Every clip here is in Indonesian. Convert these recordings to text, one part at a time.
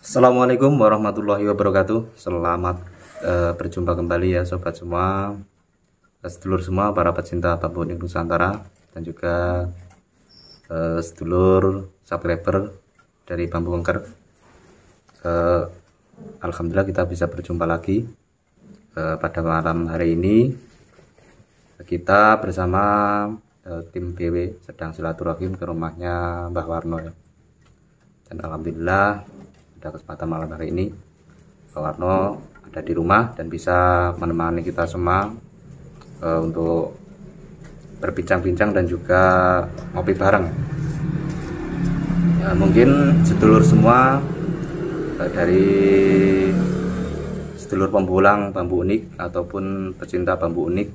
Assalamualaikum warahmatullahi wabarakatuh. Selamat berjumpa kembali ya sobat semua, sedulur semua, para pecinta bambu unik Nusantara, dan juga sedulur subscriber dari Bambu Wengker. Alhamdulillah kita bisa berjumpa lagi pada malam hari ini. Kita bersama tim BW sedang silaturahim ke rumahnya Mbah Warno ya. Dan alhamdulillah pada kesempatan malam hari ini Mbah Warno ada di rumah dan bisa menemani kita semua untuk berbincang-bincang dan juga ngopi bareng ya. Mungkin sedulur semua dari sedulur pembulang bambu unik ataupun pecinta bambu unik,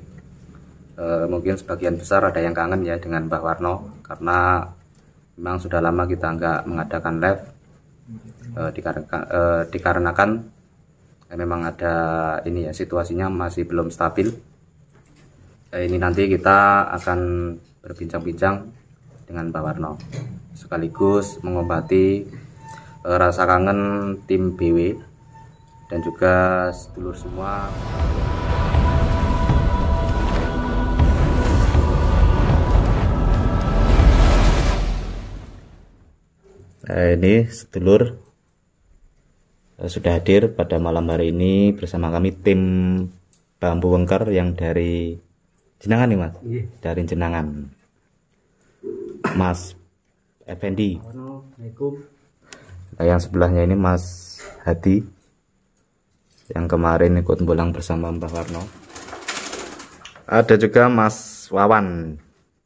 mungkin sebagian besar ada yang kangen ya dengan Mbah Warno, karena memang sudah lama kita nggak mengadakan live, dikarenakan memang ada ini ya, situasinya masih belum stabil. Ini nanti kita akan berbincang-bincang dengan Mbah Warno sekaligus mengobati rasa kangen tim BW dan juga sedulur semua. Ini sedulur sudah hadir pada malam hari ini bersama kami, tim Bambu Wengker yang dari Jenangan nih Mas. Iya. Dari Jenangan, Mas Effendi. Assalamualaikum. Nah, yang sebelahnya ini Mas Hadi yang kemarin ikut pulang bersama Mbah Warno. Ada juga Mas Wawan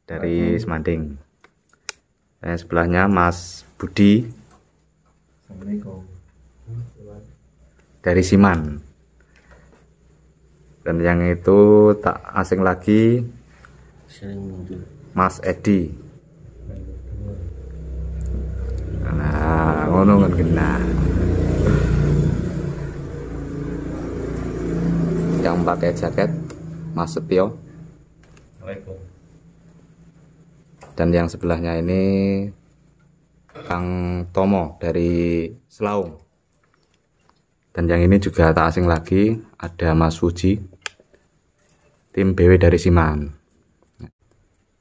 dari Semanding. Yang sebelahnya Mas Budi dari Siman. Dan yang itu tak asing lagi, Mas Edi. Nah, ngono kan kena. Yang pakai jaket Mas Setio. Dan yang sebelahnya ini Kang Tomo dari Selaung. Dan yang ini juga tak asing lagi, ada Mas Fuji, tim BW dari Siman.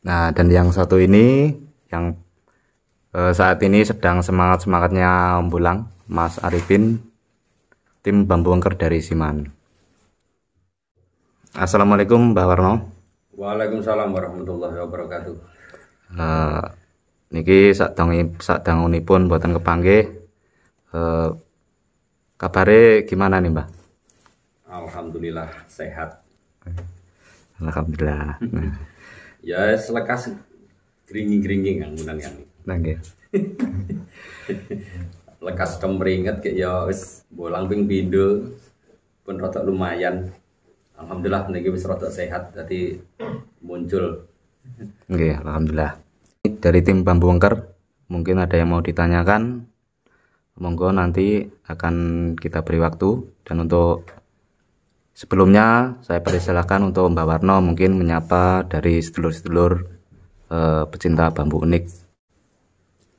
Nah, dan yang satu ini yang saat ini sedang semangat-semangatnya membulang, Mas Arifin, tim Bambu Wengker dari Siman. Assalamualaikum Mbah Warno. Waalaikumsalam warahmatullahi wabarakatuh. Niki sadangunipun boten kepanggih. Kabare gimana nih Mbah? Alhamdulillah sehat. Alhamdulillah. Ya selekas gringing-gringing yang menang yang. Nggih. Lekas kemringet kayak ya wis bolang ping pindho pun rada lumayan. Alhamdulillah niki wis rada sehat, dadi muncul. Nggih, alhamdulillah. Dari tim Bambu Wengker mungkin ada yang mau ditanyakan, monggo nanti akan kita beri waktu. Dan untuk sebelumnya saya persilakan untuk Mbah Warno mungkin menyapa dari sedulur-sedulur pecinta bambu unik.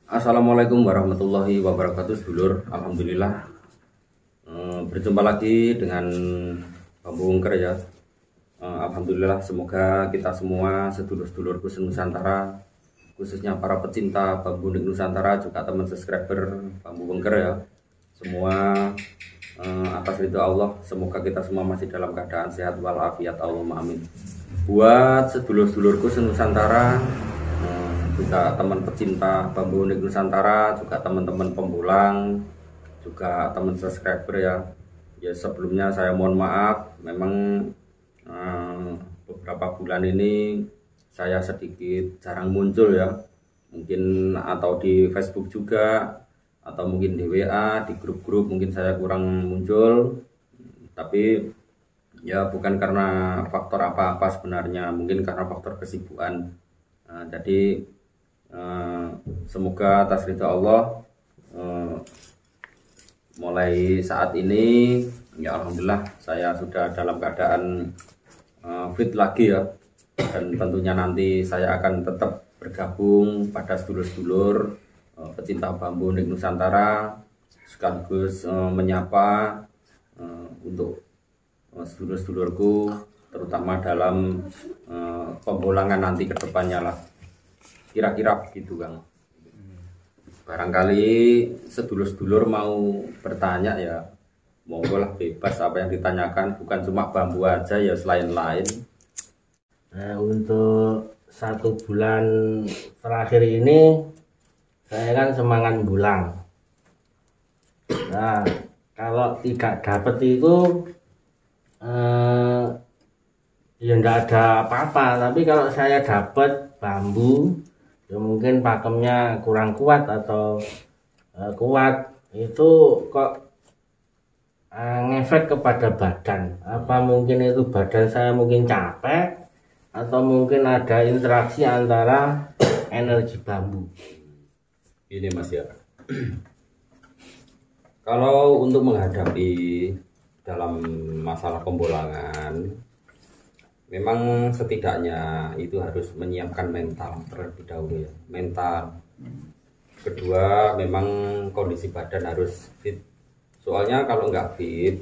Assalamualaikum warahmatullahi wabarakatuh sedulur. Alhamdulillah berjumpa lagi dengan Bambu Wengker ya. Alhamdulillah, semoga kita semua sedulur-sedulurku Nusantara, khususnya para pecinta bambu unik Nusantara, juga teman subscriber Bambu Wengker ya, semua atas ridho Allah, semoga kita semua masih dalam keadaan sehat walafiat, Allahumma amin. Buat sedulur-sedulurku Nusantara, juga teman pecinta bambu unik Nusantara, juga teman-teman pembulang, juga teman subscriber ya. Ya sebelumnya saya mohon maaf, memang beberapa bulan ini saya sedikit jarang muncul ya, mungkin atau di Facebook juga, atau mungkin di WA, di grup-grup mungkin saya kurang muncul. Tapi ya bukan karena faktor apa-apa sebenarnya, mungkin karena faktor kesibukan. Jadi semoga atas ridha Allah mulai saat ini ya alhamdulillah saya sudah dalam keadaan fit lagi ya, dan tentunya nanti saya akan tetap bergabung pada sedulur-sedulur pecinta bambu unik Nusantara, sekaligus menyapa untuk sedulur-sedulurku, terutama dalam pembolangan nanti ke depannya lah. Kira-kira begitu, Kang. Barangkali sedulur-sedulur mau bertanya ya, monggo lah, bebas apa yang ditanyakan, bukan cuma bambu aja ya, selain lain. Nah, untuk 1 bulan terakhir ini saya kan semangat bulang. Nah, kalau tidak dapat itu ya enggak ada apa-apa, tapi kalau saya dapat bambu ya mungkin pakemnya kurang kuat atau kuat, itu kok ngefek kepada badan. Apa mungkin itu badan saya mungkin capek, atau mungkin ada interaksi antara energi bambu. Ini Mas ya, kalau untuk menghadapi dalam masalah pembolangan, memang setidaknya itu harus menyiapkan mental terlebih dahulu ya, mental. Kedua, memang kondisi badan harus fit. Soalnya kalau nggak fit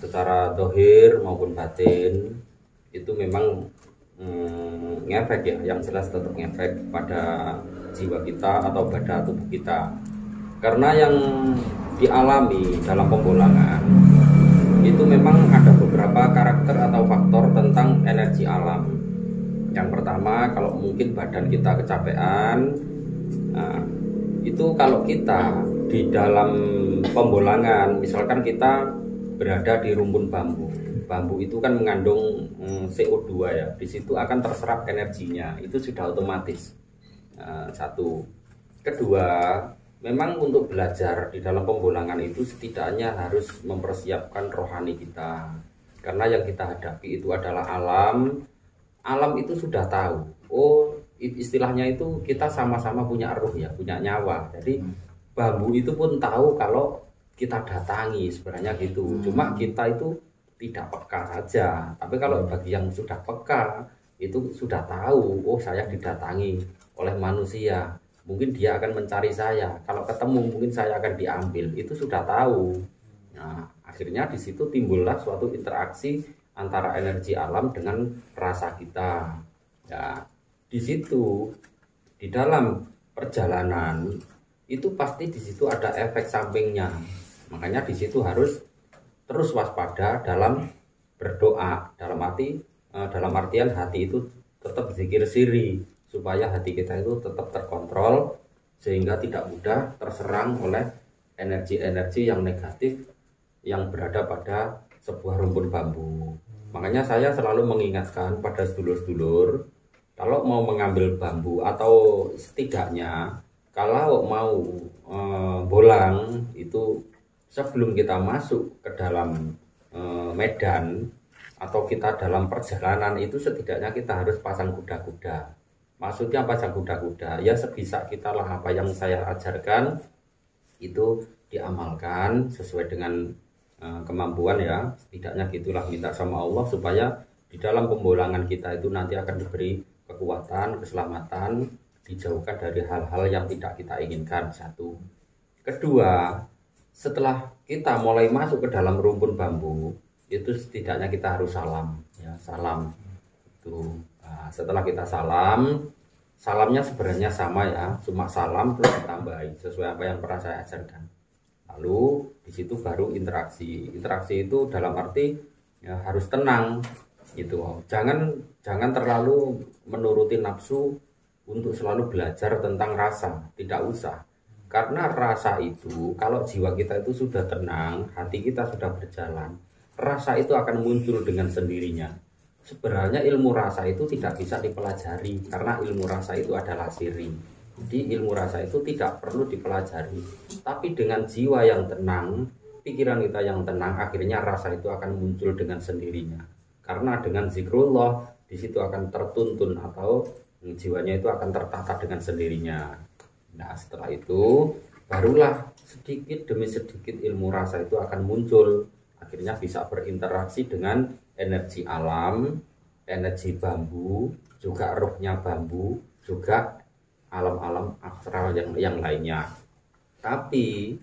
secara dohir maupun batin, itu memang ngefek ya, yang jelas tetap ngefek pada jiwa kita atau pada tubuh kita. Karena yang dialami dalam pembolangan itu memang ada beberapa karakter atau faktor tentang energi alam. Yang pertama, kalau mungkin badan kita kecapean, nah, itu kalau kita di dalam pembolangan, misalkan kita berada di rumpun bambu, bambu itu kan mengandung CO2 ya, di situ akan terserap energinya, itu sudah otomatis. Satu. Kedua, memang untuk belajar di dalam pembolangan itu setidaknya harus mempersiapkan rohani kita, karena yang kita hadapi itu adalah alam. Alam itu sudah tahu, oh istilahnya itu kita sama-sama punya ruh ya, punya nyawa. Jadi bambu itu pun tahu kalau kita datangi sebenarnya gitu. Cuma kita itu tidak peka saja. Tapi kalau bagi yang sudah peka, itu sudah tahu, oh saya didatangi oleh manusia, mungkin dia akan mencari saya, kalau ketemu mungkin saya akan diambil, itu sudah tahu. Nah, akhirnya di situ timbullah suatu interaksi antara energi alam dengan rasa kita. Ya, di situ di dalam perjalanan itu pasti di situ ada efek sampingnya. Makanya di situ harus terus waspada dalam berdoa, dalam artian hati itu tetap zikir siri, supaya hati kita itu tetap terkontrol sehingga tidak mudah terserang oleh energi-energi yang negatif yang berada pada sebuah rumpun bambu. Makanya saya selalu mengingatkan pada sedulur-sedulur, kalau mau mengambil bambu atau setidaknya kalau mau bolang itu, sebelum kita masuk ke dalam medan atau kita dalam perjalanan itu, setidaknya kita harus pasang kuda-kuda. Maksudnya pasang kuda-kuda ya, sebisa kita lah apa yang saya ajarkan itu diamalkan sesuai dengan kemampuan ya, setidaknya gitulah, minta sama Allah supaya di dalam pembolangan kita itu nanti akan diberi kekuatan, keselamatan, dijauhkan dari hal-hal yang tidak kita inginkan. Satu. Kedua, setelah kita mulai masuk ke dalam rumpun bambu itu setidaknya kita harus salam ya, salam itu. Nah, setelah kita salam, salamnya sebenarnya sama ya, cuma salam terus ditambahi sesuai apa yang pernah saya ajarkan. Lalu di situ baru interaksi. Interaksi itu dalam arti ya, harus tenang gitu. Jangan terlalu menuruti nafsu untuk selalu belajar tentang rasa, tidak usah. Karena rasa itu kalau jiwa kita itu sudah tenang, hati kita sudah berjalan, rasa itu akan muncul dengan sendirinya. Sebenarnya ilmu rasa itu tidak bisa dipelajari karena ilmu rasa itu adalah siri. Jadi ilmu rasa itu tidak perlu dipelajari, tapi dengan jiwa yang tenang, pikiran kita yang tenang, akhirnya rasa itu akan muncul dengan sendirinya. Karena dengan zikrullah di situ akan tertuntun atau jiwanya itu akan tertata dengan sendirinya. Nah, setelah itu barulah sedikit demi sedikit ilmu rasa itu akan muncul, akhirnya bisa berinteraksi dengan energi alam, energi bambu, juga rohnya bambu, juga alam-alam astral yang lainnya. Tapi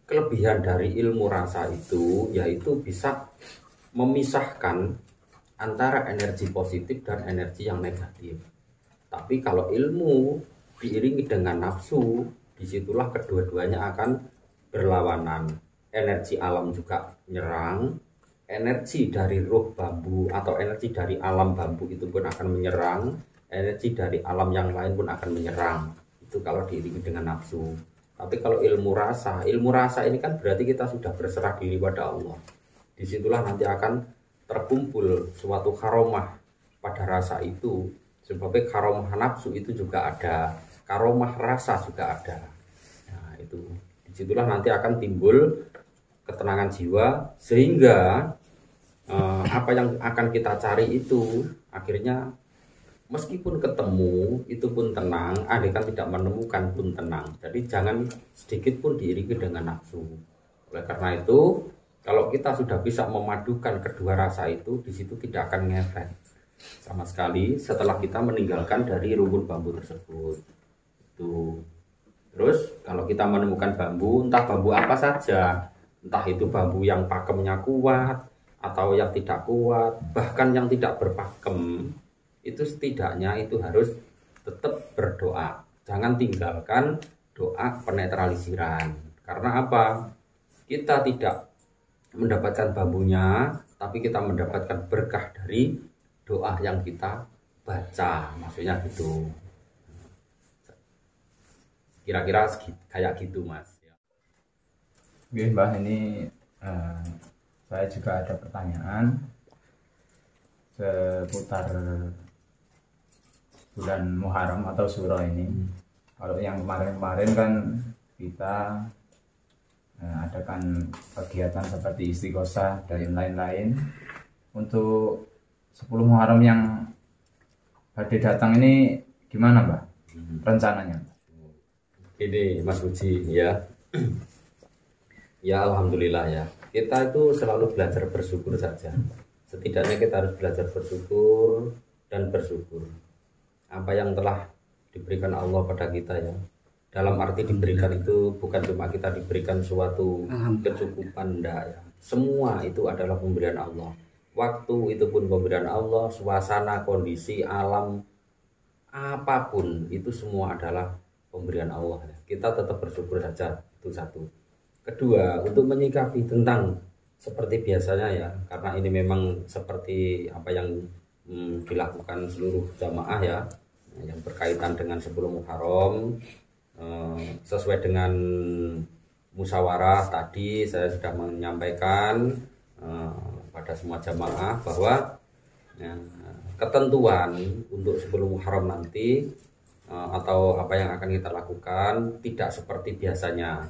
kelebihan dari ilmu rasa itu yaitu bisa memisahkan antara energi positif dan energi yang negatif. Tapi kalau ilmu diiringi dengan nafsu, disitulah kedua-duanya akan berlawanan. Energi alam juga menyerang, energi dari roh bambu atau energi dari alam bambu itu pun akan menyerang, energi dari alam yang lain pun akan menyerang. Itu kalau diiringi dengan nafsu. Tapi kalau ilmu rasa ini kan berarti kita sudah berserah diri pada Allah. Disitulah nanti akan terkumpul suatu karomah pada rasa itu. Sebabnya karomah nafsu itu juga ada, karomah rasa juga ada. Nah itu, disitulah nanti akan timbul ketenangan jiwa, sehingga apa yang akan kita cari itu akhirnya meskipun ketemu itu pun tenang, andaikan tidak menemukan pun tenang. Jadi jangan sedikit pun diiringi dengan nafsu. Oleh karena itu, kalau kita sudah bisa memadukan kedua rasa itu, di situ tidak akan ngefek sama sekali setelah kita meninggalkan dari rumpun bambu tersebut. Itu. Terus kalau kita menemukan bambu, entah bambu apa saja, entah itu bambu yang pakemnya kuat atau yang tidak kuat, bahkan yang tidak berpakem, itu setidaknya itu harus tetap berdoa. Jangan tinggalkan doa penetralisiran. Karena apa? Kita tidak mendapatkan bambunya, tapi kita mendapatkan berkah dari doa yang kita baca. Maksudnya gitu. Kira-kira kayak gitu, Mas. Oke, Mbah, ini saya juga ada pertanyaan seputar bulan Muharram atau Syuro ini. Kalau yang kemarin-kemarin kan kita adakan kegiatan seperti istighosah dan lain-lain. Untuk 10 Muharram yang hadir datang ini gimana, Mbak? Rencananya? Ini Mas Uji ya. Ya alhamdulillah ya. Kita itu selalu belajar bersyukur saja. Setidaknya kita harus belajar bersyukur dan bersyukur. Apa yang telah diberikan Allah pada kita ya. Dalam arti diberikan itu bukan cuma kita diberikan suatu kecukupan, enggak ya. Semua itu adalah pemberian Allah. Waktu itu pun pemberian Allah, suasana, kondisi, alam, apapun itu semua adalah pemberian Allah ya. Kita tetap bersyukur saja, itu satu. Kedua, untuk menyikapi tentang seperti biasanya ya, karena ini memang seperti apa yang dilakukan seluruh jamaah ya, yang berkaitan dengan 10 Muharram, sesuai dengan musyawarah tadi saya sudah menyampaikan pada semua jamaah bahwa ketentuan untuk 10 Muharram nanti atau apa yang akan kita lakukan tidak seperti biasanya,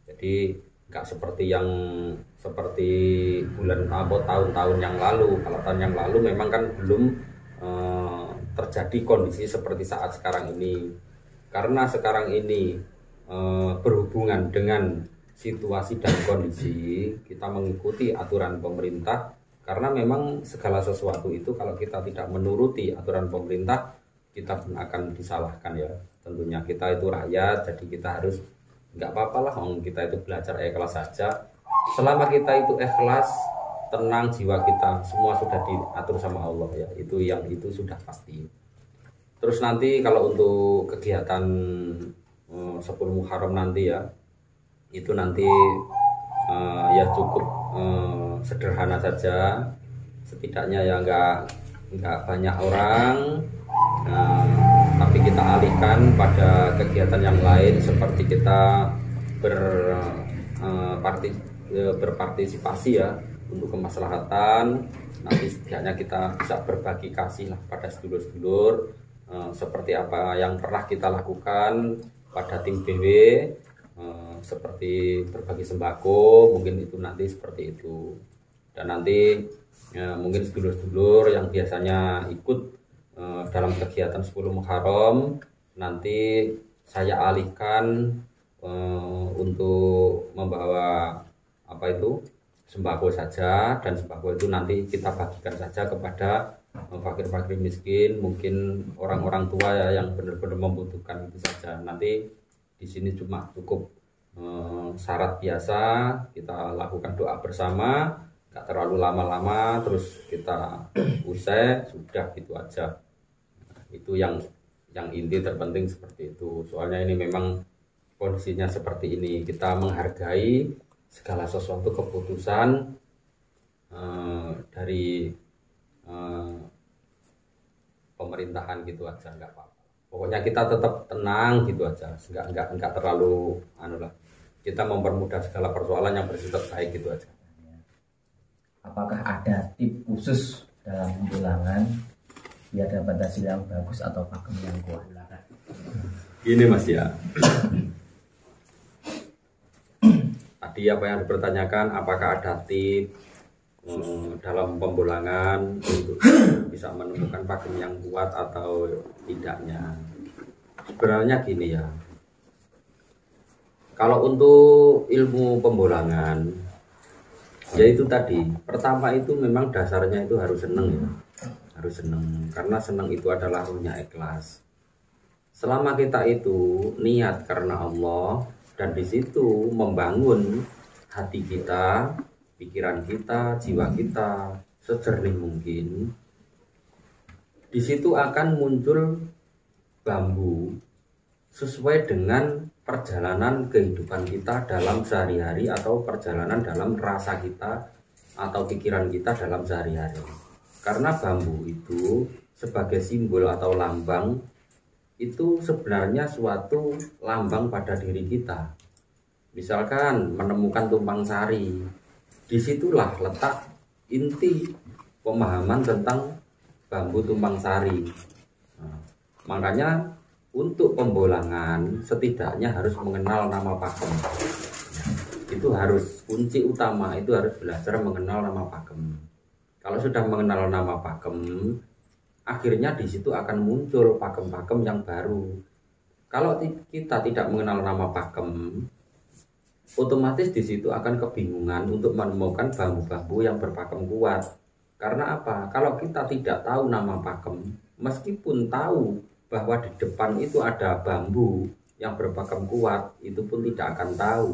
jadi nggak seperti bulan atau tahun-tahun yang lalu. Kalau tahun yang lalu memang kan belum terjadi kondisi seperti saat sekarang ini, karena sekarang ini berhubungan dengan situasi dan kondisi, kita mengikuti aturan pemerintah. Karena memang segala sesuatu itu kalau kita tidak menuruti aturan pemerintah, kita pun akan disalahkan ya. Tentunya kita itu rakyat, jadi kita harus nggak apa-apa lah, kita itu belajar ikhlas saja. Selama kita itu ikhlas, tenang jiwa kita, semua sudah diatur sama Allah ya. Itu sudah pasti. Terus nanti kalau untuk kegiatan 10 Muharram nanti ya, itu nanti ya cukup sederhana saja, setidaknya ya nggak banyak orang, tapi kita alihkan pada kegiatan yang lain seperti kita berpartisipasi ya untuk kemaslahatan. Nanti setidaknya kita bisa berbagi kasih lah pada sedulur-sedulur, seperti apa yang pernah kita lakukan pada tim BW, seperti berbagi sembako, mungkin itu nanti seperti itu. Dan nanti mungkin sedulur-sedulur yang biasanya ikut dalam kegiatan 10 Muharram, nanti saya alihkan untuk membawa sembako saja, dan sembako itu nanti kita bagikan saja kepada fakir-fakir miskin, mungkin orang-orang tua ya yang benar-benar membutuhkan itu saja. Nanti di sini cuma cukup syarat biasa, kita lakukan doa bersama, nggak terlalu lama-lama, terus kita usai, sudah gitu aja. Itu yang inti terpenting seperti itu. Soalnya ini memang kondisinya seperti ini, kita menghargai segala sesuatu keputusan dari pemerintahan gitu aja, nggak apa-apa. Pokoknya kita tetap tenang gitu aja, nggak terlalu lah. Kita mempermudah segala persoalan yang bersifat baik gitu aja. Apakah ada tips khusus dalam pembulangan biar dapat hasil yang bagus atau pakem yang kuat? Ini Mas ya. Tadi apa yang dipertanyakan, apakah ada tips dalam pembulangan untuk bisa menemukan pakem yang kuat atau tidaknya? Sebenarnya gini ya, kalau untuk ilmu pembulangan, yaitu tadi pertama itu memang dasarnya itu harus seneng ya, harus seneng, karena seneng itu adalah ruhnya ikhlas. Selama kita itu niat karena Allah dan di situ membangun hati kita, pikiran kita, jiwa kita sejernih mungkin, di situ akan muncul bambu sesuai dengan perjalanan kehidupan kita dalam sehari-hari atau perjalanan dalam rasa kita atau pikiran kita dalam sehari-hari. Karena bambu itu sebagai simbol atau lambang itu sebenarnya suatu lambang pada diri kita. Misalkan menemukan tumpang sari, disitulah letak inti pemahaman tentang bambu tumpang sari. Nah, makanya untuk pembulangan setidaknya harus mengenal nama pakem. Itu harus kunci utama, itu harus belajar mengenal nama pakem. Kalau sudah mengenal nama pakem, akhirnya di situ akan muncul pakem-pakem yang baru. Kalau kita tidak mengenal nama pakem, otomatis di situ akan kebingungan untuk menemukan bambu-bambu yang berpakem kuat. Karena apa? Kalau kita tidak tahu nama pakem, meskipun tahu bahwa di depan itu ada bambu yang berpakem kuat, itu pun tidak akan tahu.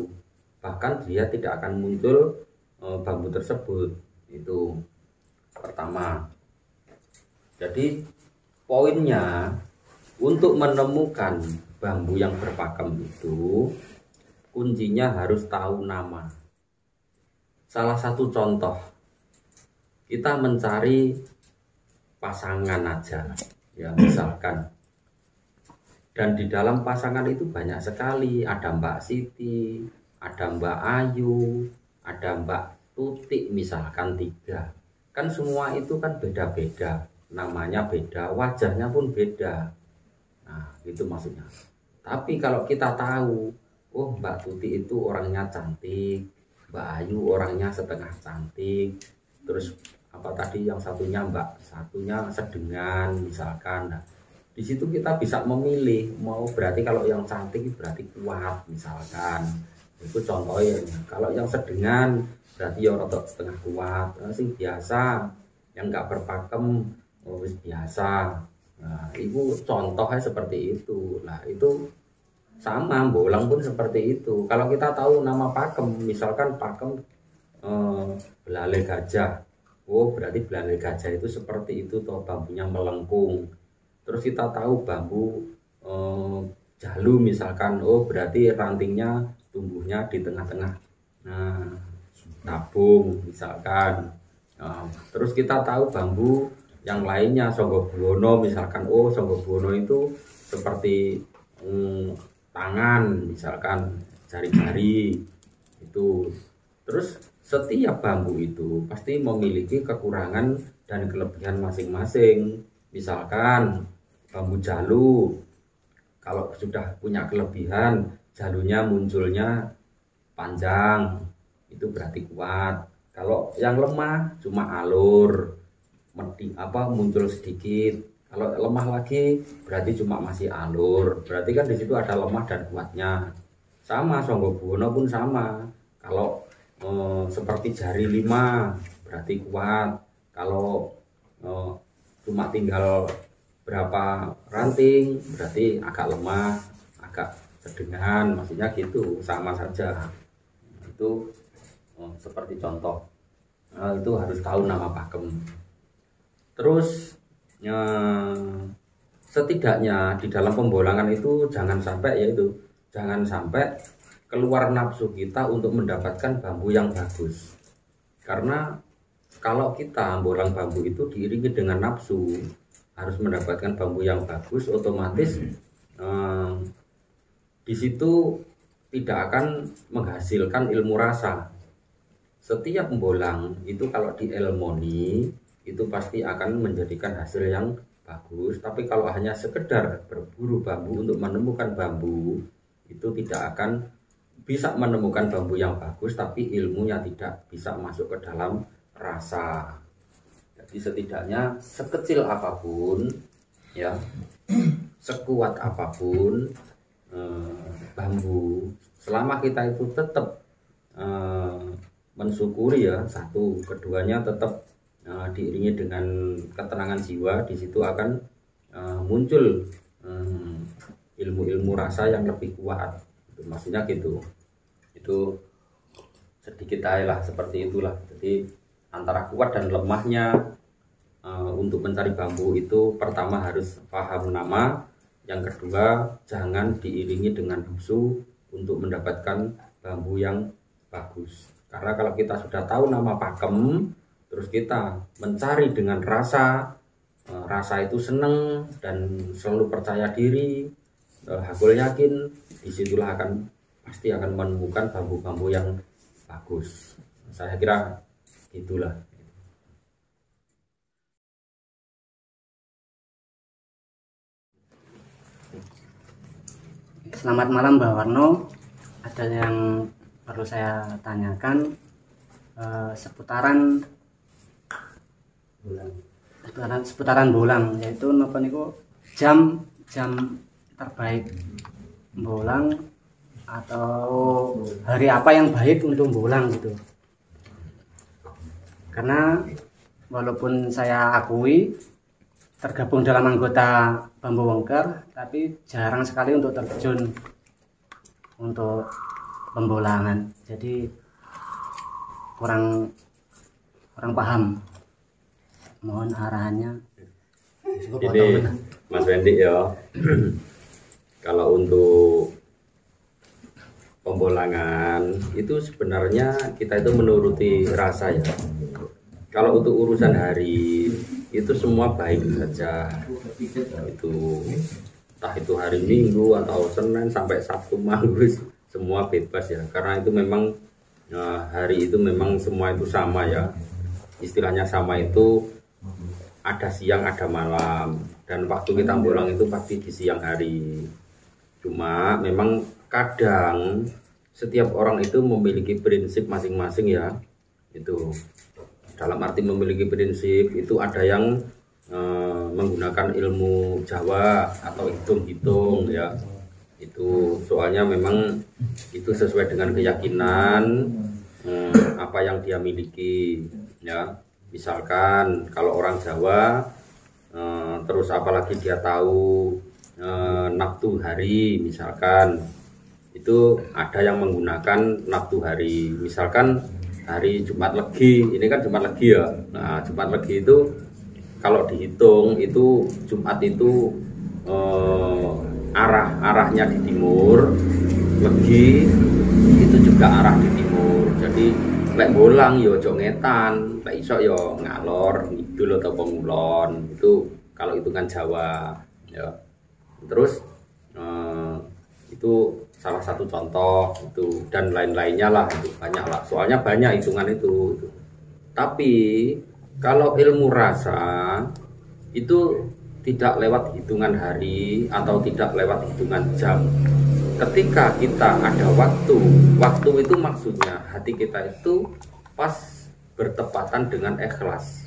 Bahkan dia tidak akan muncul bambu tersebut. Itu pertama. Jadi poinnya untuk menemukan bambu yang berpakem itu kuncinya harus tahu nama. Salah satu contoh, kita mencari pasangan aja, ya misalkan. Dan di dalam pasangan itu banyak sekali, ada Mbak Siti, ada Mbak Ayu, ada Mbak Tutik misalkan 3. Kan semua itu kan beda-beda, namanya beda, wajahnya pun beda. Nah, itu maksudnya. Tapi kalau kita tahu, oh Mbak Tuti itu orangnya cantik, Mbak Ayu orangnya setengah cantik, terus apa tadi yang satunya sedengan misalkan. Nah, di situ kita bisa memilih, mau berarti kalau yang cantik berarti kuat misalkan. Itu contohnya. Kalau yang sedengan berarti yang rotok setengah kuat, sing biasa yang nggak berpakem biasa. Nah, itu contohnya seperti itu. Nah, itu sama bolang pun seperti itu. Kalau kita tahu nama pakem, misalkan pakem belalai gajah, oh berarti belalai gajah itu seperti itu toh, bambunya melengkung. Terus kita tahu bambu jalu misalkan, oh berarti rantingnya tumbuhnya di tengah-tengah. Nah, tabung misalkan. Terus kita tahu bambu yang lainnya, Songgobuwono misalkan, oh Songgobuwono itu seperti tangan misalkan, jari-jari itu. Terus setiap bambu itu pasti memiliki kekurangan dan kelebihan masing-masing. Misalkan bambu jalu, kalau sudah punya kelebihan, jalunya munculnya panjang, itu berarti kuat. Kalau yang lemah cuma alur, muncul sedikit. Kalau lemah lagi berarti cuma masih alur. Berarti kan di situ ada lemah dan kuatnya. Sama Songgobuwono pun sama. Kalau seperti jari 5 berarti kuat. Kalau cuma tinggal berapa ranting berarti agak lemah, agak sedengan, maksudnya gitu, sama saja. Itu seperti contoh, itu harus tahu nama pakem. Terus setidaknya di dalam pembolangan itu jangan sampai keluar nafsu kita untuk mendapatkan bambu yang bagus. Karena kalau kita bolang bambu itu diiringi dengan nafsu harus mendapatkan bambu yang bagus, otomatis di situ tidak akan menghasilkan ilmu rasa. Setiap pembolang itu kalau diilmoni itu pasti akan menjadikan hasil yang bagus. Tapi kalau hanya sekedar berburu bambu untuk menemukan bambu, itu tidak akan bisa menemukan bambu yang bagus, tapi ilmunya tidak bisa masuk ke dalam rasa. Jadi setidaknya sekecil apapun ya, sekuat apapun bambu, selama kita itu tetap mensyukuri ya, satu, keduanya tetap diiringi dengan ketenangan jiwa, di situ akan muncul ilmu-ilmu rasa yang lebih kuat. Itu maksudnya gitu. Itu sedikit aja lah, seperti itulah. Jadi antara kuat dan lemahnya untuk mencari bambu itu, pertama harus paham nama, yang kedua jangan diiringi dengan nafsu untuk mendapatkan bambu yang bagus. Karena kalau kita sudah tahu nama pakem, terus kita mencari dengan rasa itu seneng dan selalu percaya diri, hakul yakin, disitulah pasti akan menemukan bambu-bambu yang bagus. Saya kira itulah. Selamat malam Mbak Warno. Ada yang perlu saya tanyakan seputaran bolang, yaitu napa niku jam terbaik bolang atau hari apa yang baik untuk bolang gitu. Karena walaupun saya akui tergabung dalam anggota Bambu Wengker, tapi jarang sekali untuk terjun untuk pembolangan. Jadi kurang paham. Mohon arahannya. Ini Mas Wendy ya. Kalau untuk pembolangan itu sebenarnya kita itu menuruti rasa ya. Kalau untuk urusan hari itu semua baik saja. Itu entah itu hari Minggu atau Senin sampai Sabtu Minggu semua bebas ya. Karena itu memang hari itu memang semua itu sama ya. Istilahnya sama itu ada siang ada malam, dan waktu kita bolang itu pasti di siang hari. Cuma memang kadang setiap orang itu memiliki prinsip masing-masing ya. Itu dalam arti memiliki prinsip itu ada yang menggunakan ilmu Jawa atau hitung-hitung ya. Itu soalnya memang itu sesuai dengan keyakinan apa yang dia miliki ya. Misalkan kalau orang Jawa terus apalagi dia tahu naftu hari, misalkan itu ada yang menggunakan naftu hari, misalkan hari Jumat Legi, ini kan Jumat Legi ya. Nah Jumat Legi itu kalau dihitung itu Jumat itu arahnya di timur, Legi itu juga arah di timur. Jadi lek bolang yo ojo ngetan, lek iso yo ngalor ngidul atau pengulon. Itu kalau hitungan Jawa ya. Terus itu salah satu contoh itu, dan lain-lainnya lah, itu banyak lah. Soalnya banyak hitungan itu. Tapi kalau ilmu rasa itu tidak lewat hitungan hari atau tidak lewat hitungan jam. Ketika kita ada waktu itu maksudnya hati kita itu pas bertepatan dengan ikhlas.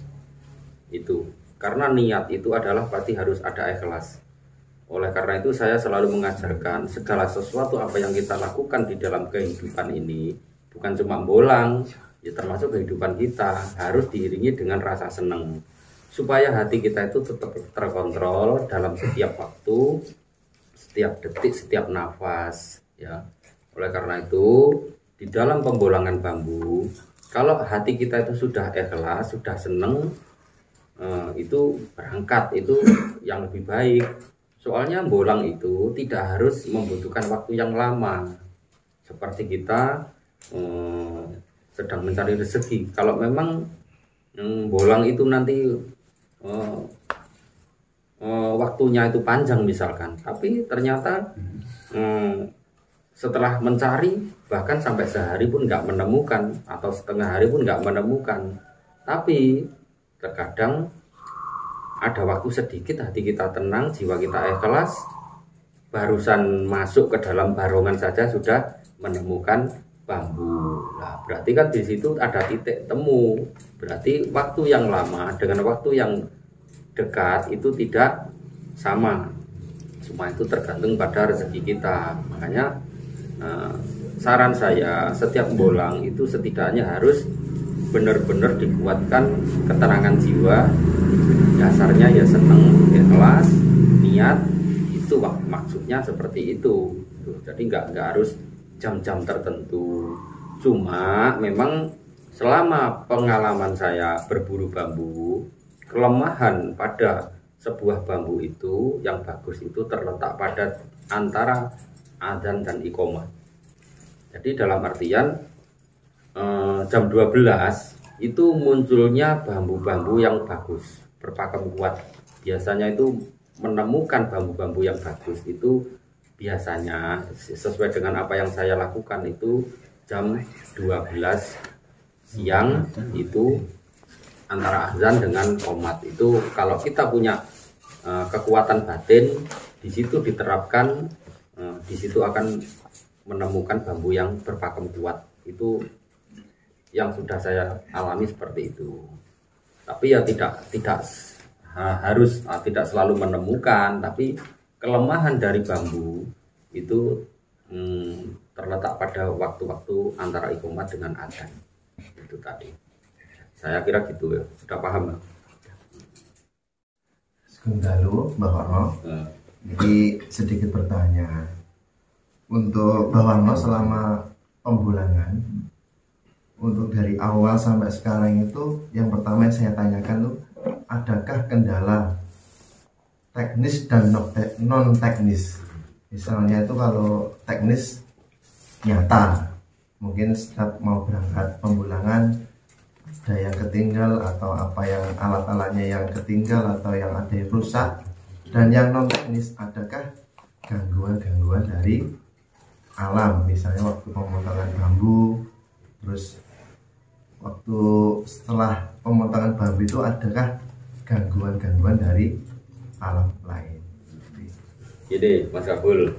Itu karena niat itu adalah berarti harus ada ikhlas. Oleh karena itu saya selalu mengajarkan segala sesuatu apa yang kita lakukan di dalam kehidupan ini, bukan cuma bolang ya, termasuk kehidupan kita harus diiringi dengan rasa senang, supaya hati kita itu tetap terkontrol dalam setiap waktu. setiap detik, setiap nafas ya. Oleh karena itu di dalam pembolangan bambu, kalau hati kita itu sudah ikhlas, sudah seneng, itu berangkat itu yang lebih baik. Soalnya bolang itu tidak harus membutuhkan waktu yang lama. Seperti kita sedang mencari rezeki. Kalau memang bolang itu nanti waktunya itu panjang misalkan, tapi ternyata setelah mencari bahkan sampai sehari pun nggak menemukan atau setengah hari pun nggak menemukan, tapi terkadang ada waktu sedikit hati kita tenang, jiwa kita ikhlas, barusan masuk ke dalam barongan saja sudah menemukan bambu. Nah, berarti kan di situ ada titik temu. Berarti waktu yang lama dengan waktu yang dekat itu tidak sama. Semua itu tergantung pada rezeki kita. Makanya saran saya, setiap bolang itu setidaknya harus benar-benar dikuatkan keterangan jiwa, dasarnya ya seneng, ikhlas, niat, itu maksudnya seperti itu. Jadi nggak harus jam-jam tertentu. Cuma memang selama pengalaman saya berburu bambu, kelemahan pada sebuah bambu itu yang bagus itu terletak pada antara adzan dan iqomah. Jadi dalam artian jam 12 itu munculnya bambu-bambu yang bagus, berpakem kuat. Biasanya itu menemukan bambu-bambu yang bagus itu biasanya sesuai dengan apa yang saya lakukan itu jam 12 siang itu antara azan dengan qomat. Itu kalau kita punya kekuatan batin di situ diterapkan, di situ akan menemukan bambu yang berpakem kuat. Itu yang sudah saya alami seperti itu. Tapi ya tidak harus tidak selalu menemukan, tapi kelemahan dari bambu itu terletak pada waktu-waktu antara iqomah dengan adzan. Itu tadi. Saya kira gitu ya. Sudah paham ya? Sekundalu, Mbak Warno. Jadi sedikit bertanya. Untuk Mbak Warno selama pembulangan, untuk dari awal sampai sekarang itu, yang pertama yang saya tanyakan tuh, adakah kendala teknis dan non teknis? Misalnya itu kalau teknis nyata, mungkin setiap mau berangkat pembulangan ada yang ketinggal atau apa yang alat-alatnya yang ketinggal atau yang ada yang rusak. Dan yang non teknis, adakah gangguan-gangguan dari alam, misalnya waktu pemotongan bambu, terus waktu setelah pemotongan bambu itu adakah gangguan-gangguan dari alam lain? Jadi Mas Abul,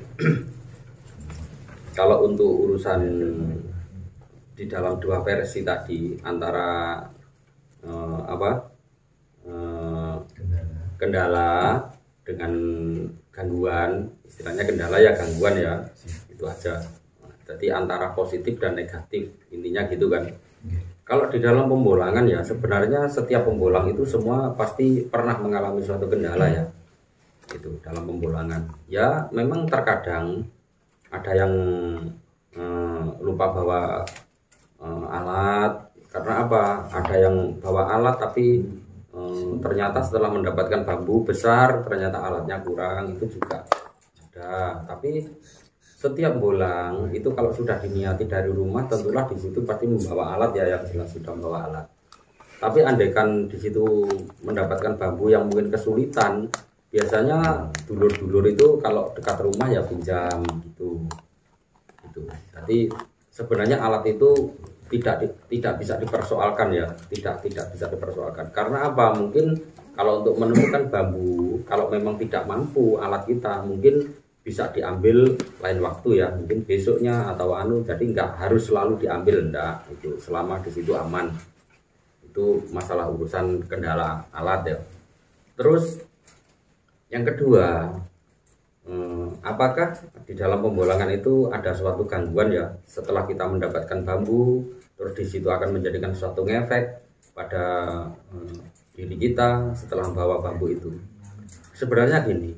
kalau untuk urusan di dalam dua versi tadi antara kendala dengan gangguan, istilahnya kendala ya gangguan ya, itu aja. Jadi antara positif dan negatif, intinya gitu kan. Kalau di dalam pembolangan ya sebenarnya setiap pembolang itu semua pasti pernah mengalami suatu kendala ya. Itu dalam pembolangan. Ya memang terkadang ada yang lupa bawa alat. Karena apa? Ada yang bawa alat tapi ternyata setelah mendapatkan bambu besar ternyata alatnya kurang, itu juga ada. Tapi setiap bolang itu kalau sudah diniati dari rumah tentulah di situ pasti membawa alat ya, yang jelas sudah membawa alat. Tapi andaikan di situ mendapatkan bambu yang mungkin kesulitan, biasanya dulur-dulur itu kalau dekat rumah ya pinjam gitu. Jadi sebenarnya alat itu tidak bisa dipersoalkan ya, tidak bisa dipersoalkan. Karena apa? Mungkin kalau untuk menemukan bambu, kalau memang tidak mampu alat kita, mungkin bisa diambil lain waktu ya, mungkin besoknya atau jadi nggak harus selalu diambil, enggak, itu selama di situ aman. Itu masalah urusan kendala alat ya. Terus yang kedua, apakah di dalam pembolangan itu ada suatu gangguan ya setelah kita mendapatkan bambu, terus di situ akan menjadikan suatu ngefek pada diri kita setelah membawa bambu itu? Sebenarnya gini,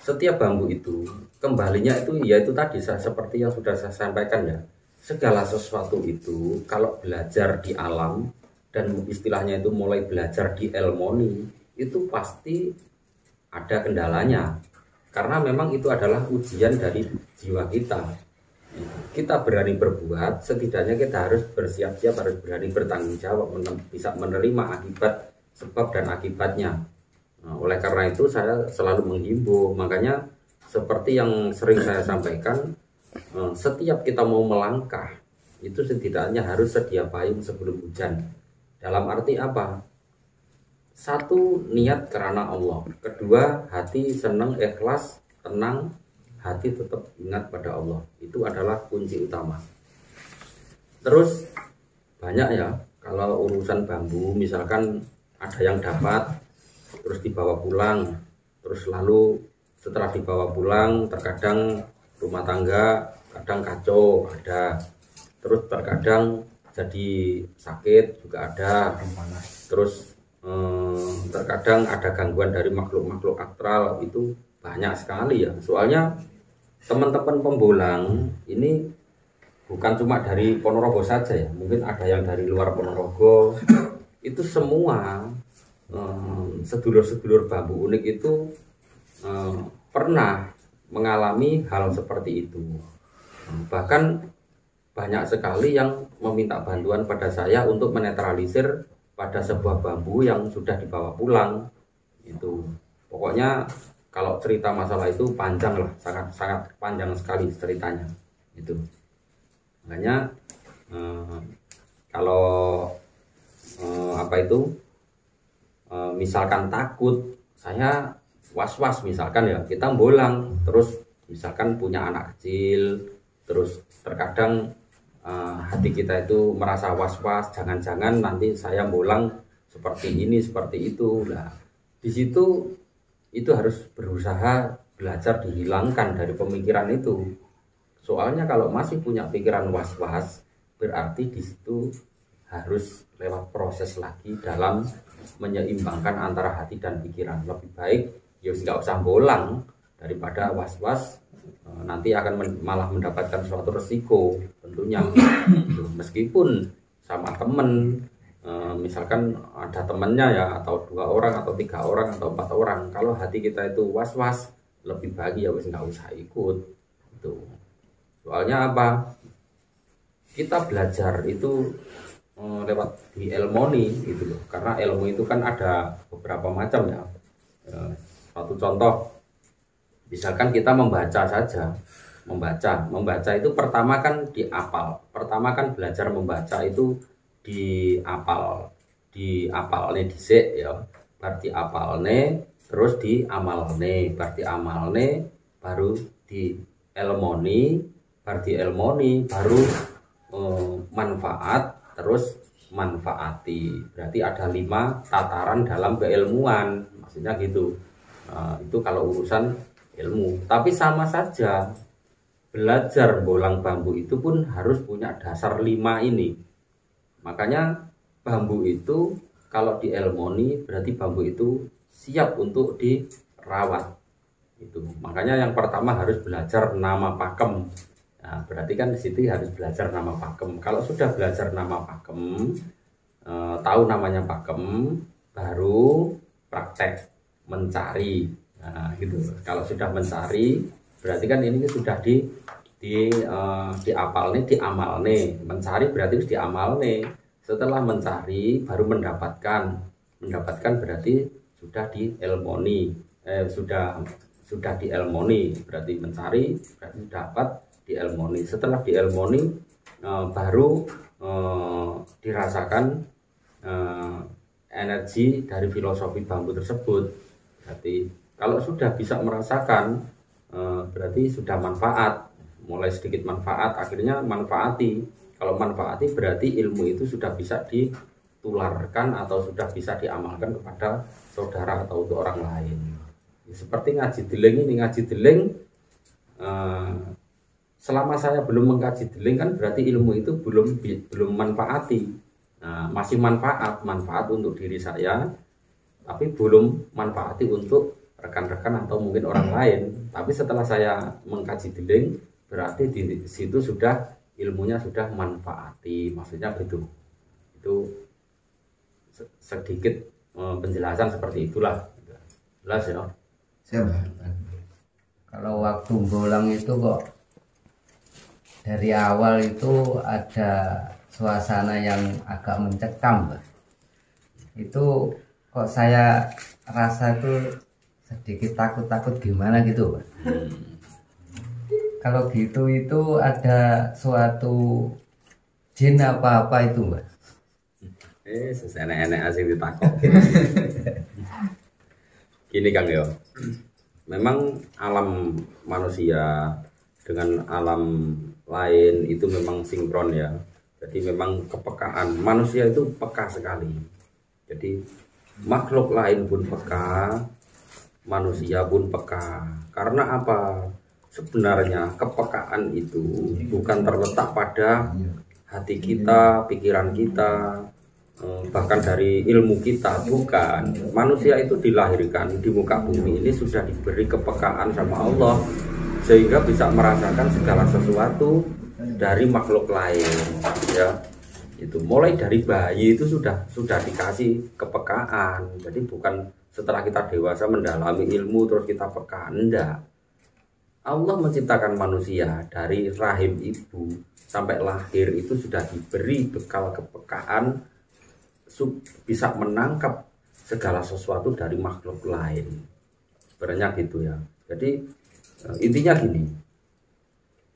setiap bambu itu kembalinya itu yaitu tadi seperti yang sudah saya sampaikan ya, segala sesuatu itu kalau belajar di alam dan istilahnya itu mulai belajar di ilmoni itu pasti ada kendalanya, karena memang itu adalah ujian dari jiwa kita. Kita berani berbuat, setidaknya kita harus bersiap-siap, harus berani bertanggung jawab, bisa menerima akibat sebab dan akibatnya. Nah, oleh karena itu saya selalu menghimbau, makanya seperti yang sering saya sampaikan, setiap kita mau melangkah itu setidaknya harus sedia payung sebelum hujan. Dalam arti apa? Satu, niat karena Allah. Kedua, hati senang, ikhlas, tenang, hati tetap ingat pada Allah. Itu adalah kunci utama. Terus banyak ya, kalau urusan bambu misalkan ada yang dapat terus dibawa pulang, terus lalu setelah dibawa pulang terkadang rumah tangga kadang kacau ada, terus terkadang jadi sakit juga ada, terus terkadang ada gangguan dari makhluk-makhluk astral, itu banyak sekali ya. Soalnya teman-teman pembolang ini bukan cuma dari Ponorogo saja ya, mungkin ada yang dari luar Ponorogo. Itu semua sedulur-sedulur bambu unik itu pernah mengalami hal seperti itu. Bahkan banyak sekali yang meminta bantuan pada saya untuk menetralisir pada sebuah bambu yang sudah dibawa pulang. Itu pokoknya kalau cerita masalah itu panjang lah, sangat panjang sekali ceritanya itu. Makanya kalau misalkan takut, saya was-was misalkan ya, kita bolang terus misalkan punya anak kecil, terus terkadang hati kita itu merasa was-was, jangan-jangan nanti saya bolang seperti ini seperti itu. Nah, di situ itu harus berusaha belajar dihilangkan dari pemikiran itu. Soalnya kalau masih punya pikiran was-was, berarti di situ harus lewat proses lagi dalam menyeimbangkan antara hati dan pikiran. Lebih baik ya nggak usah bolang daripada was-was, nanti akan malah mendapatkan suatu resiko tentunya. Meskipun sama temen, misalkan ada temennya ya, atau 2 orang atau 3 orang atau 4 orang, kalau hati kita itu was-was, lebih baik ya wis nggak usah ikut itu. Soalnya apa, kita belajar itu lewat di ilmoni gitu loh, karena ilmu itu kan ada beberapa macam ya. Satu contoh, misalkan kita membaca saja, membaca itu pertama kan diapal, pertama kan belajar membaca itu diapalne dhisik ya, berarti apalne terus diamalne, berarti amalne baru di ilmoni, berarti ilmoni baru manfaat, terus manfaati. Berarti ada 5 tataran dalam keilmuan, maksudnya gitu. Itu kalau urusan ilmu. Tapi sama saja, belajar bolang bambu itu pun harus punya dasar 5 ini. Makanya bambu itu kalau diilmoni berarti bambu itu siap untuk dirawat. Itu makanya yang pertama harus belajar nama pakem. Nah, berarti kan di situ harus belajar nama pakem. Kalau sudah belajar nama pakem, tahu namanya pakem, baru praktek mencari. Nah, gitu. Kalau sudah mencari, berarti kan ini sudah diapalne, diamalne. Mencari berarti harus diamalne. Setelah mencari baru mendapatkan. Mendapatkan berarti sudah diilmoni. Sudah diilmoni, berarti mencari, berarti dapat diilmoni. Setelah diilmoni baru dirasakan energi dari filosofi bambu tersebut. Berarti kalau sudah bisa merasakan, berarti sudah manfaat, mulai sedikit manfaat, akhirnya manfaati. Kalau manfaati berarti ilmu itu sudah bisa ditularkan atau sudah bisa diamalkan kepada saudara atau untuk orang lain. Seperti ngaji deling ini, ngaji deling selama saya belum mengkaji deling kan berarti ilmu itu belum manfaati. Nah, masih manfaat untuk diri saya, tapi belum manfaati untuk rekan-rekan atau mungkin orang lain. Tapi setelah saya mengkaji deling, berarti di situ sudah ilmunya sudah manfaati, maksudnya begitu. Itu sedikit penjelasan seperti itulah. Jelas ya? Siapa? Kalau waktu bolang itu kok dari awal itu ada suasana yang agak mencekam, Mbak. Itu kok saya rasa itu sedikit takut-takut gimana gitu, Pak. Kalau gitu itu ada suatu jin apa-apa itu, Mbak? Sesenek-enek asing ditakok. Gini Kang yo. Memang alam manusia dengan alam lain itu memang sinkron ya. Jadi memang kepekaan manusia itu peka sekali. Jadi makhluk lain pun peka, manusia pun peka. Karena apa? Sebenarnya kepekaan itu bukan terletak pada hati kita, pikiran kita, bahkan dari ilmu kita, bukan. Manusia itu dilahirkan di muka bumi ini sudah diberi kepekaan sama Allah sehingga bisa merasakan segala sesuatu dari makhluk lain ya. Itu mulai dari bayi itu sudah dikasih kepekaan. Jadi bukan setelah kita dewasa mendalami ilmu terus kita peka, enggak. Allah menciptakan manusia dari rahim ibu sampai lahir itu sudah diberi bekal kepekaan, bisa menangkap segala sesuatu dari makhluk lain. Sebenarnya gitu ya. Jadi intinya gini,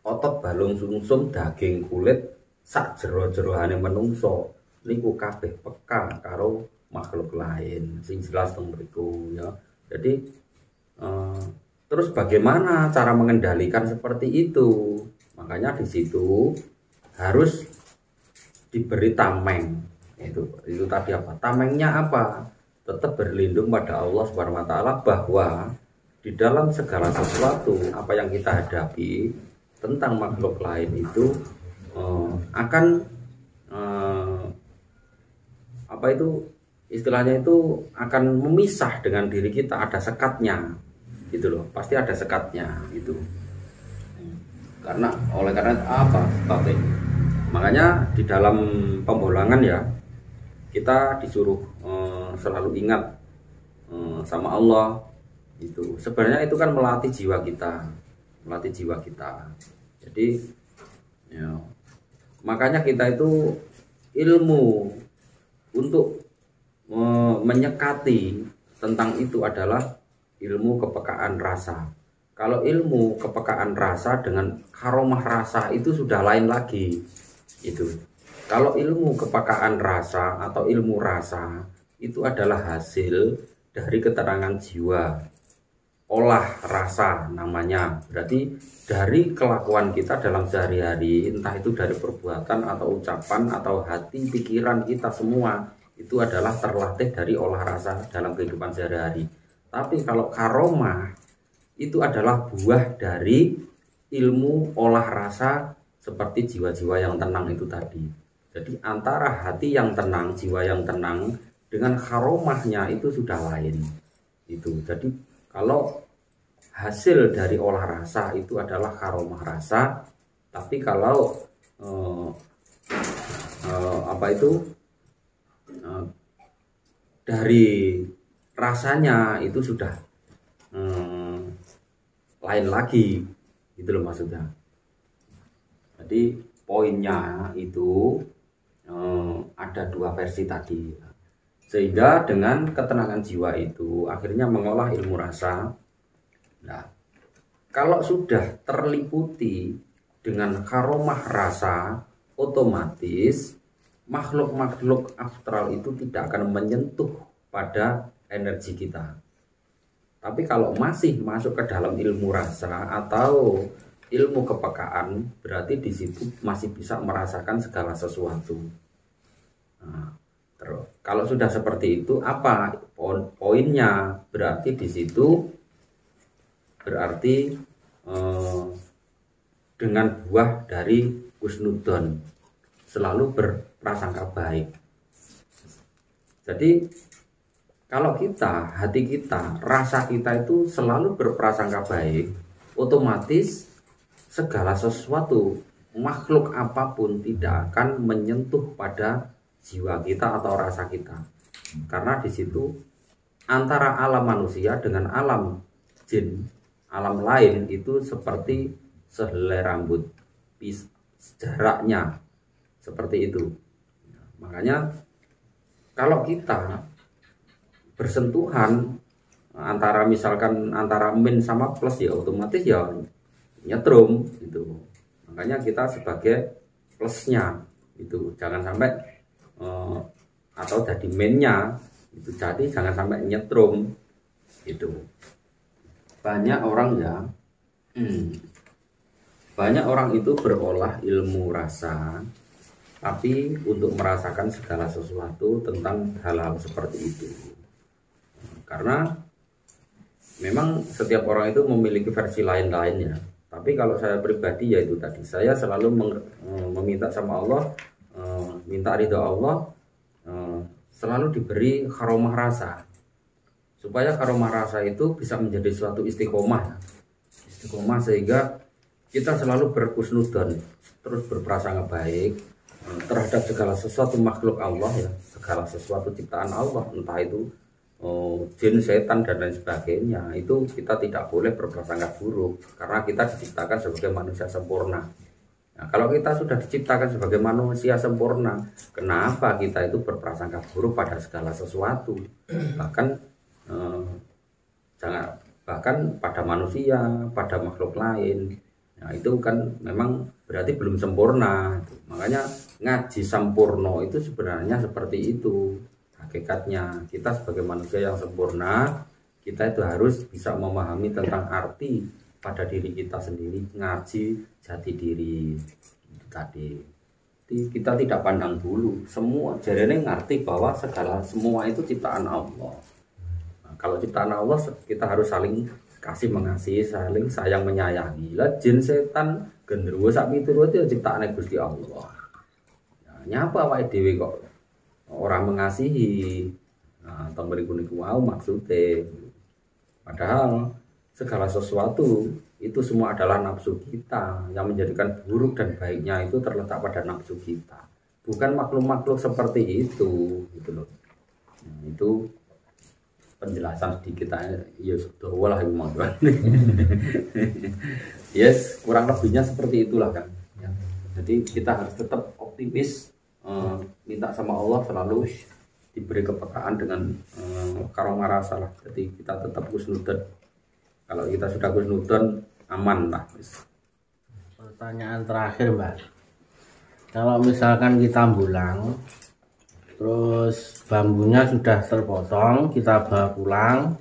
otot balung sumsum daging kulit sak jero-jeroane menungso niku kabeh peka karo makhluk lain sing jelas teng mriku ya. Jadi terus bagaimana cara mengendalikan seperti itu? Makanya di situ harus diberi tameng. Itu tadi apa? Tamengnya apa? Tetap berlindung pada Allah Subhanahu wa taala bahwa di dalam segala sesuatu apa yang kita hadapi tentang makhluk lain itu akan apa itu istilahnya itu akan memisah dengan diri kita, ada sekatnya gitu loh, pasti ada sekatnya itu. Karena apa sebabnya? Makanya di dalam pembolangan ya kita disuruh selalu ingat sama Allah itu. Sebenarnya itu kan melatih jiwa kita, jadi ya, makanya kita itu ilmu untuk menyekati tentang itu adalah ilmu kepekaan rasa. Kalau ilmu kepekaan rasa dengan karomah rasa itu sudah lain lagi itu. Kalau ilmu kepekaan rasa atau ilmu rasa itu adalah hasil dari keterangan jiwa, olah rasa namanya. Berarti dari kelakuan kita dalam sehari-hari, entah itu dari perbuatan atau ucapan atau hati, pikiran kita semua itu adalah terlatih dari olah rasa dalam kehidupan sehari-hari. Tapi kalau karomah itu adalah buah dari ilmu olah rasa seperti jiwa-jiwa yang tenang itu tadi. Jadi antara hati yang tenang, jiwa yang tenang dengan karomahnya itu sudah lain. Itu. Jadi kalau hasil dari olah rasa itu adalah karomah rasa, tapi kalau dari rasanya itu sudah lain lagi, gitu loh maksudnya. Jadi poinnya itu ada dua versi tadi, sehingga dengan ketenangan jiwa itu akhirnya mengolah ilmu rasa. Nah, kalau sudah terliputi dengan karomah rasa, otomatis makhluk-makhluk astral itu tidak akan menyentuh pada energi kita. Tapi kalau masih masuk ke dalam ilmu rasa atau ilmu kepekaan, berarti di situ masih bisa merasakan segala sesuatu. Nah, terus kalau sudah seperti itu, apa poinnya? Berarti di situ berarti dengan buah dari husnudon, selalu berprasangka baik. Jadi Kalau kita, hati kita, rasa kita itu selalu berprasangka baik, otomatis segala sesuatu, makhluk apapun tidak akan menyentuh pada jiwa kita atau rasa kita. Karena di situ antara alam manusia dengan alam jin, alam lain itu seperti sehelai rambut, jaraknya seperti itu. Makanya kalau kita bersentuhan antara misalkan antara min sama plus ya otomatis ya nyetrum gitu. Makanya kita sebagai plusnya itu jangan sampai atau jadi minnya itu, jadi jangan sampai nyetrum itu. Banyak orang itu berolah ilmu rasa, tapi untuk merasakan segala sesuatu tentang hal-hal seperti itu. Karena memang setiap orang itu memiliki versi lain-lainnya. Tapi kalau saya pribadi yaitu tadi, saya selalu meminta sama Allah, minta ridho Allah, selalu diberi karomah rasa. Supaya karomah rasa itu bisa menjadi suatu istiqomah. Istiqomah sehingga kita selalu berhusnudzon, terus berprasangka baik terhadap segala sesuatu makhluk Allah ya, segala sesuatu ciptaan Allah, entah itu jin, setan dan lain sebagainya. Itu kita tidak boleh berprasangka buruk karena kita diciptakan sebagai manusia sempurna. Nah, kalau kita sudah diciptakan sebagai manusia sempurna, kenapa kita itu berprasangka buruk pada segala sesuatu? Bahkan pada manusia, pada makhluk lain. Nah, itu kan memang berarti belum sempurna. Makanya ngaji sampurno itu sebenarnya seperti itu. Hakikatnya kita sebagai manusia yang sempurna, kita itu harus bisa memahami tentang arti pada diri kita sendiri, ngaji jati diri itu tadi. Jadi kita tidak pandang bulu, semua jadinya ngerti bahwa semua itu ciptaan Allah. Nah, kalau ciptaan Allah kita harus saling kasih mengasihi, saling sayang menyayangi. Lah jin, setan, genderuwo sak miturut itu ciptaane Gusti Allah. Nah, nyapa awake dhewe kok orang mengasihi. Nah, tombol niku mau maksudnya. Padahal segala sesuatu itu semua adalah nafsu kita. Yang menjadikan buruk dan baiknya itu terletak pada nafsu kita. Bukan makhluk-makhluk seperti itu, gitu loh. Nah, itu penjelasan sedikit aja. Ya sudah walah yes, kurang lebihnya seperti itulah kan. Ya. Jadi kita harus tetap optimis. Minta sama Allah selalu diberi kepekaan dengan karomah rasa lah. Jadi kita tetap husnudzon. Kalau kita sudah husnudzon aman lah. Pertanyaan terakhir Mbak, kalau misalkan kita bulang terus bambunya sudah terpotong, kita bawa pulang,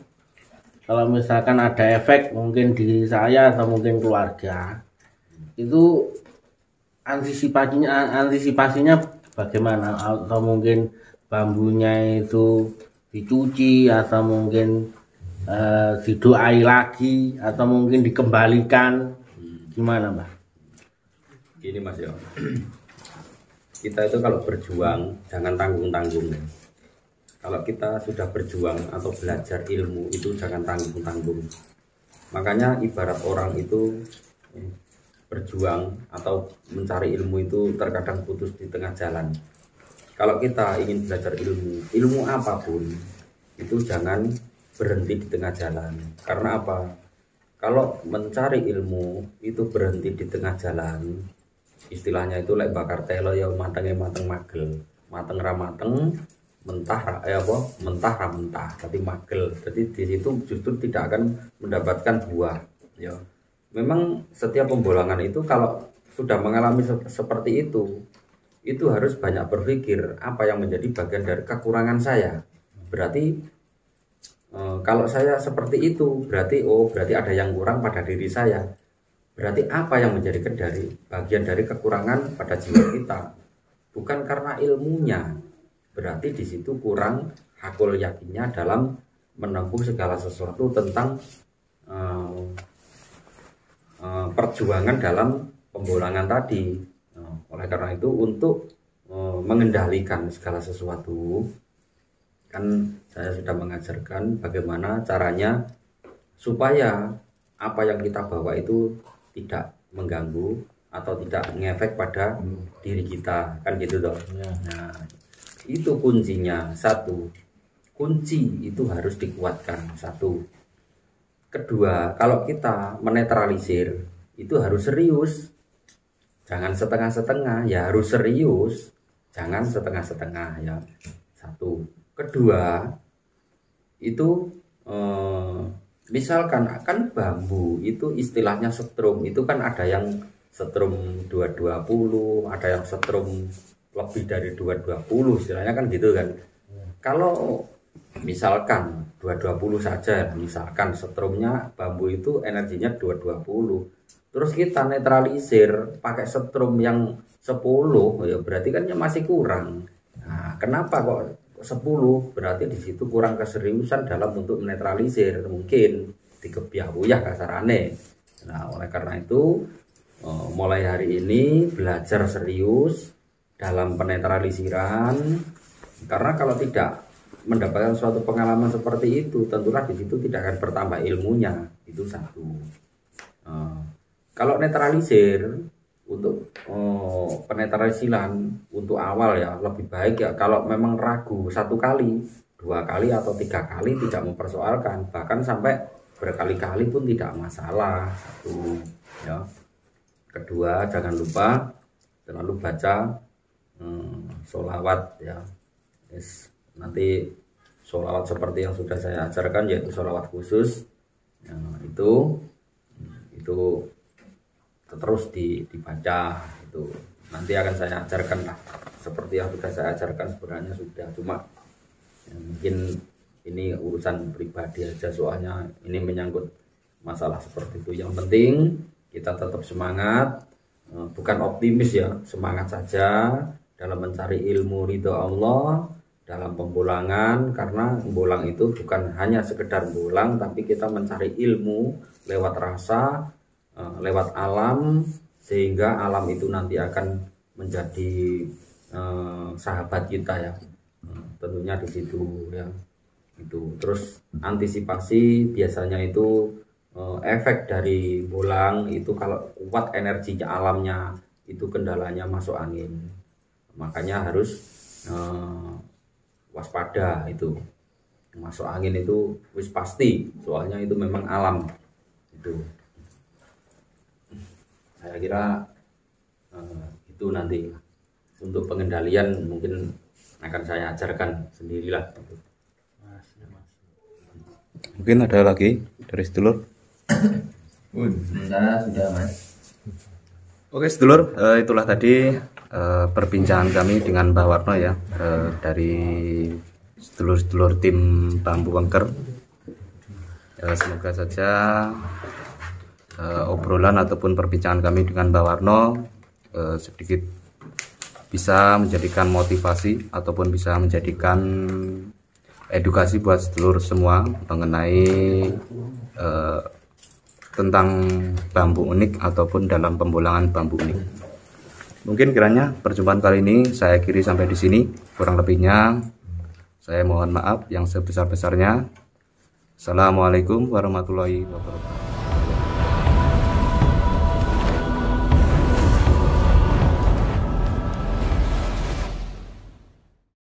kalau misalkan ada efek mungkin di saya atau mungkin keluarga, itu antisipasinya bagaimana? Atau mungkin bambunya itu dicuci, atau mungkin didoai lagi, atau mungkin dikembalikan, gimana Mbak? Gini Mas ya, kita itu kalau berjuang jangan tanggung-tanggung. Kalau kita sudah berjuang atau belajar ilmu itu jangan tanggung-tanggung. Makanya ibarat orang itu berjuang atau mencari ilmu itu terkadang putus di tengah jalan. Kalau kita ingin belajar ilmu apapun itu jangan berhenti di tengah jalan. Karena apa? Kalau mencari ilmu itu berhenti di tengah jalan, istilahnya itu lek bakar telo ya mateng magel, mateng ra mateng, mentah ra mentah, tapi magel. Jadi di situ justru tidak akan mendapatkan buah. Ya, memang setiap pembolangan itu kalau sudah mengalami seperti itu harus banyak berpikir apa yang menjadi bagian dari kekurangan saya. Berarti kalau saya seperti itu berarti ada yang kurang pada diri saya. Berarti apa yang menjadikan dari bagian dari kekurangan pada jiwa kita? Bukan karena ilmunya. Berarti di situ kurang hakul yakinnya dalam menempuh segala sesuatu tentang perjuangan dalam pembolangan tadi. Oleh karena itu untuk mengendalikan segala sesuatu, kan saya sudah mengajarkan bagaimana caranya supaya apa yang kita bawa itu tidak mengganggu atau tidak ngefek pada diri kita, kan gitu toh. Nah, itu kuncinya. Satu, kunci itu harus dikuatkan. Satu. Kedua, kalau kita menetralisir itu harus serius, jangan setengah-setengah, ya harus serius, jangan setengah-setengah ya. Satu. Kedua, itu misalkan kan bambu itu istilahnya setrum, itu kan ada yang setrum 220, ada yang setrum lebih dari 220, istilahnya kan gitu kan. Kalau misalkan 220 saja, misalkan setrumnya bambu itu energinya 220, terus kita netralisir pakai setrum yang 10, ya berarti kan masih kurang. Nah, kenapa kok 10? Berarti di situ kurang keseriusan dalam untuk menetralisir, mungkin dikebiah-uyah kasarane. Nah, oleh karena itu mulai hari ini belajar serius dalam penetralisiran, karena kalau tidak mendapatkan suatu pengalaman seperti itu, tentulah di situ tidak akan bertambah ilmunya. Itu satu. Kalau netralisir untuk penetralisiran untuk awal ya lebih baik ya kalau memang ragu 1 kali, 2 kali atau 3 kali tidak mempersoalkan, bahkan sampai berkali-kali pun tidak masalah. Satu ya. Kedua, jangan lupa selalu baca sholawat ya. Nanti sholawat seperti yang sudah saya ajarkan, yaitu sholawat khusus. Itu terus dibaca. Itu nanti akan saya ajarkan lah, seperti yang sudah saya ajarkan sebenarnya sudah, cuma ya, mungkin ini urusan pribadi aja, soalnya ini menyangkut masalah seperti itu. Yang penting kita tetap semangat, bukan optimis ya, semangat saja dalam mencari ilmu ridho Allah dalam pembulangan, karena bulang itu bukan hanya sekedar bulang, tapi kita mencari ilmu lewat rasa, lewat alam, sehingga alam itu nanti akan menjadi sahabat kita ya. Tentunya di situ ya. Itu terus antisipasi biasanya itu efek dari bolang itu kalau kuat energinya alamnya itu kendalanya masuk angin, makanya harus waspada. Itu masuk angin itu wis pasti, soalnya itu memang alam. Itu saya kira itu nanti untuk pengendalian mungkin akan saya ajarkan sendirilah. Mungkin ada lagi dari sedulur. Sementara sudah Mas. Oke sedulur, itulah tadi perbincangan kami dengan Mbah Warno ya, dari sedulur-sedulur tim Bambu Wengker. Semoga saja obrolan ataupun perbincangan kami dengan Mbah Warno sedikit bisa menjadikan motivasi ataupun bisa menjadikan edukasi buat sedulur semua mengenai tentang bambu unik ataupun dalam pembulangan bambu unik. Mungkin kiranya perjumpaan kali ini saya akhiri sampai di sini. Kurang lebihnya saya mohon maaf yang sebesar-besarnya. Assalamualaikum warahmatullahi wabarakatuh.